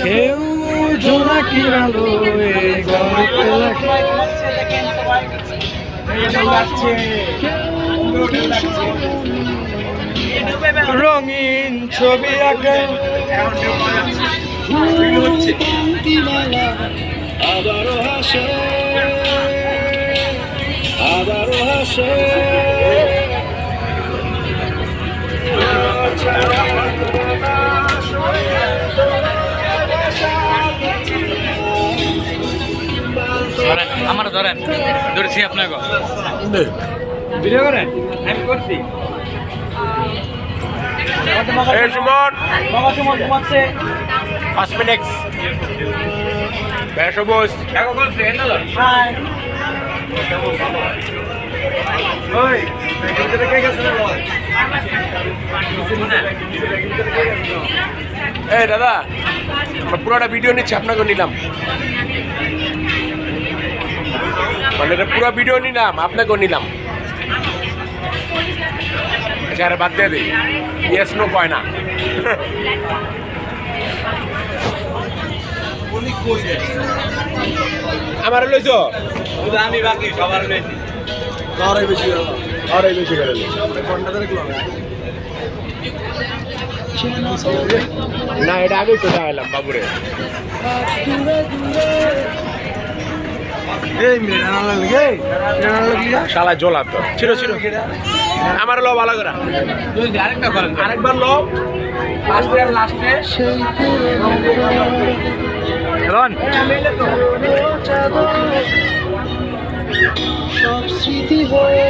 কেউ জোনাকি আলো এই গল্পে লেখে রঙিন ছবি আঁকে আবারও হাসে আবারও হাসে আমার ধরেন ধরেছি আপনাকে ভিডিও করেন আমি করছি কসমেটিক্স বেশবুজ এই দাদা পুরোটা ভিডিও নিচ্ছি আপনাকে নিলাম মানে এটা পুরো ভিডিও নিলাম আপনাকেও নিলাম আরে বাদ দিয়ে দিই ইয়েস নো কয় না আমার লইছ আমি বাকি সবার লইছি আরে বেশি করে না এটা আমি তো এলাম বাবুরে শালা জোলা তো ছিল ছিল আমার লো ভালো করে আরেকটা করেন আরেকবার লো লাস্টে সব স্মৃতি হয়ে